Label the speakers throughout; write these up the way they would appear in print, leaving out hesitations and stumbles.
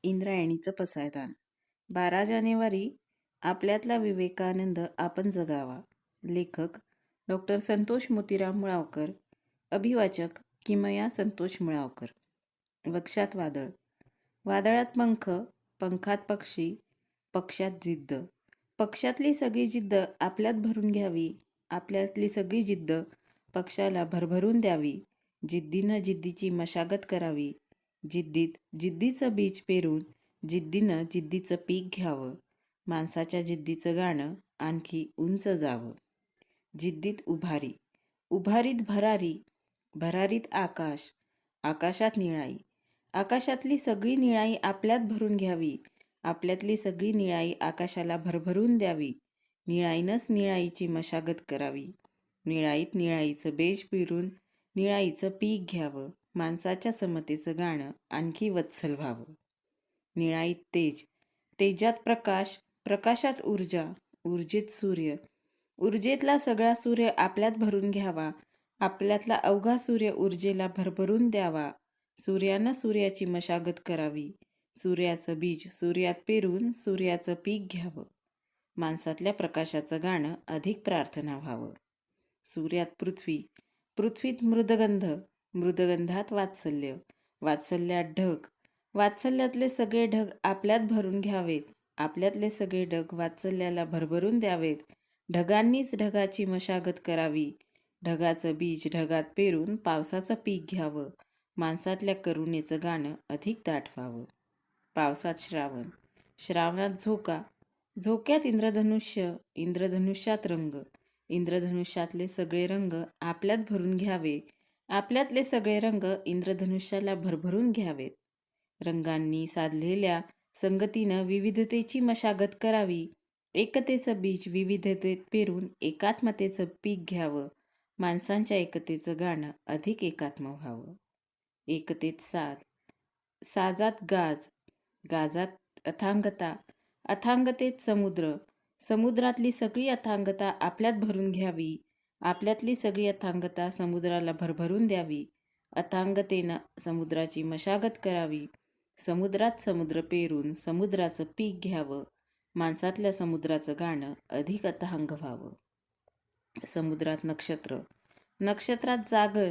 Speaker 1: इंद्रायणीचं पसायदान. 12 जानेवारी आपल्यातला विवेकानंद आपण जगावा. लेखक डॉक्टर संतोष मोतीराम मुळावकर. अभिवाचक किमया संतोष मुळावकर. वक्षात वादळ. वादळात पंख, पंखात पक्षी, पक्षात जिद्द. पक्षातली सगळी जिद्द आपल्यात भरून घ्यावी. आपल्यातली सगळी जिद्द पक्षाला भरभरून द्यावी. जिद्दीनं जिद्दीची मशागत करावी. जिद्दीत जिद्दीचं बीज पेरून जिद्दीनं जिद्दीचं पीक घ्यावं. माणसाच्या जिद्दीचं गाणं आणखी उंच जावं. जिद्दीत उभारी. उभारीत भरारी. भरारीत आकाश. आकाशात निळाई. आकाशातली सगळी निळाई आपल्यात भरून घ्यावी. आपल्यातली सगळी निळाई आकाशाला भरभरून द्यावी. निळाईनंच निळाईची मशागत करावी. निळाईत निळाईचं बेज पेरून निळाईचं पीक घ्यावं. माणसाच्या समतेचं गाणं आणखी वत्सल व्हावं. निळाईत तेज. तेजात प्रकाश. प्रकाशात ऊर्जा. ऊर्जेत सूर्य. ऊर्जेतला सगळा सूर्य आपल्यात भरून घ्यावा. आपल्यातला अवघा सूर्य ऊर्जेला भरभरून द्यावा. सूर्यानं सूर्याची मशागत करावी. सूर्याचं बीज सूर्यात पेरून सूर्याचं पीक घ्यावं. माणसातल्या प्रकाशाचं गाणं अधिक प्रार्थना व्हावं. सूर्यात पृथ्वी. पृथ्वीत मृदगंध. मृदगंधात वात्सल्य. वात्सल्यात ढग. वात्सल्यातले सगळे ढग आपल्यात भरून घ्यावेत. आपल्यातले सगळे ढग वात्सल्याला भरभरून द्यावेत. ढगांनीच ढगाची मशागत करावी. ढगाचं बीज ढगात पेरून पावसाचं पीक घ्यावं. माणसातल्या करुणेचं गाणं अधिक दाट व्हावं. पावसात श्रावण. श्रावणात झोका. झोक्यात इंद्रधनुष्य. इंद्रधनुष्यात रंग. इंद्रधनुष्यातले सगळे रंग आपल्यात भरून घ्यावे. आपल्यातले सगळे रंग इंद्रधनुष्याला भरभरून घ्यावेत. रंगांनी साधलेल्या संगतीनं विविधतेची मशागत करावी. एकतेचं बीज विविधतेत पेरून एकात्मतेचं पीक घ्यावं. माणसांच्या एकतेचं गाणं अधिक एकात्म व्हावं. एकतेत साज. साजात गाज. गाजात अथांगता. अथांगतेत समुद्र. समुद्रातली सगळी अथांगता आपल्यात भरून घ्यावी. आपल्यातली सगळी अथांगता समुद्राला भरभरून द्यावी. अथांगतेनं समुद्राची मशागत करावी. समुद्रात समुद्र पेरून समुद्राचं पीक घ्यावं. माणसातल्या समुद्राचं गाणं अधिक अथांग व्हावं. समुद्रात नक्षत्र. नक्षत्रात जागर.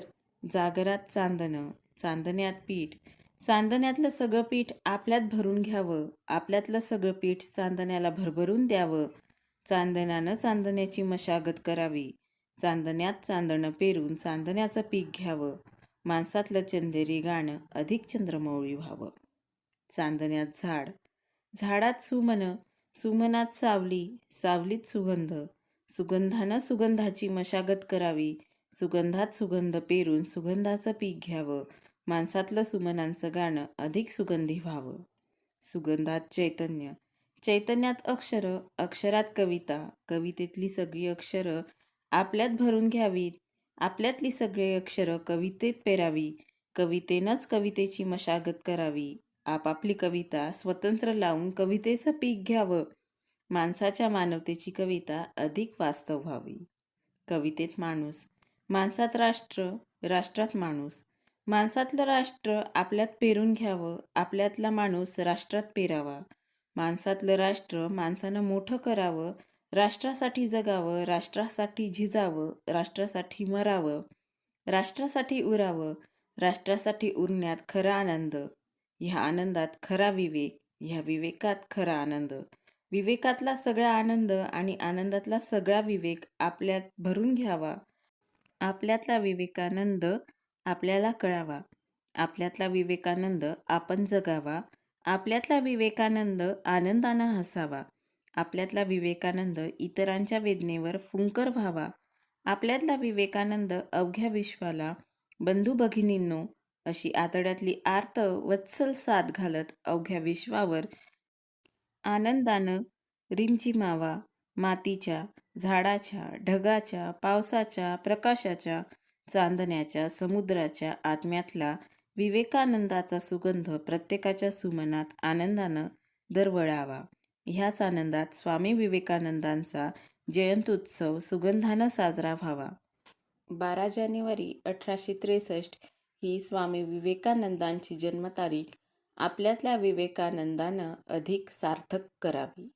Speaker 1: जागरात चांदणं. चांदण्यात पीठ. चांदण्यातलं सगळं पीठ आपल्यात भरून घ्यावं. आपल्यातलं सगळं पीठ चांदण्याला भरभरून द्यावं. चांदण्यानं चांदण्याची मशागत करावी. चांदण्यात चांदणं पेरून चांदण्याचं पीक घ्यावं. माणसातलं चंदेरी गाणं अधिक चंद्रमौळी व्हावं. चांदण्यात झाड. झाडात सुमनं. सुमनात सावली. सावलीत सुगंध. सुगंधानं सुगंधाची मशागत करावी. सुगंधात सुगंध पेरून सुगंधाचं पीक घ्यावं. माणसातलं सुमनांचं गाणं अधिक सुगंधी व्हावं. सुगंधात चैतन्य. चैतन्यात अक्षरं. अक्षरात कविता. कवितेतली सगळी अक्षरं आपल्यात भरून घ्यावीत. आपल्यातली सगळी अक्षरं कवितेत पेरावी. कवितेनंच कवितेची मशागत करावी. आपापली कविता स्वतंत्र लावून कवितेचं पीक घ्यावं. माणसाच्या मानवतेची कविता अधिक वास्तव व्हावी. कवितेत माणूस. माणसात राष्ट्र. राष्ट्रात माणूस. माणसातलं राष्ट्र आपल्यात पेरून घ्यावं. आपल्यातला माणूस राष्ट्रात पेरावा. माणसातलं राष्ट्र माणसानं मोठं करावं. राष्ट्रासाठी जगावं. राष्ट्रासाठी झिजावं. राष्ट्रासाठी मरावं. राष्ट्रासाठी उरावं. राष्ट्रासाठी उरण्यात खरा आनंद. ह्या आनंदात खरा विवेक. ह्या विवेकात खरा आनंद. विवेकातला सगळा आनंद आणि आनंदातला सगळा विवेक आपल्यात भरून घ्यावा. आपल्यातला विवेकानंद आपल्याला कळावा. आपल्यातला विवेकानंद आपण जगावा. आपल्यातला विवेकानंद आनंदानं हसावा. आपल्यातला विवेकानंद इतरांच्या वेदनेवर फुंकर व्हावा. आपल्यातला विवेकानंद अवघ्या विश्वाला बंधू भगिनींनो अशी आतड्यातली आर्त वत्सल साद घालत अवघ्या विश्वावर आनंदानं रिमझिमावा. मातीच्या, झाडाच्या, ढगाच्या, पावसाच्या, प्रकाशाच्या, चांदण्याच्या, समुद्राच्या आत्म्यातला विवेकानंदाचा सुगंध प्रत्येकाच्या सुमनात आनंदानं दरवळावा. ह्याच आनंदात स्वामी विवेकानंदांचा जयंत्युत्सव सुगंधानं साजरा व्हावा. 12 जानेवारी 1863 ही स्वामी विवेकानंदांची जन्मतारीख आपल्यातल्या विवेकानंदानं अधिक सार्थक करावी.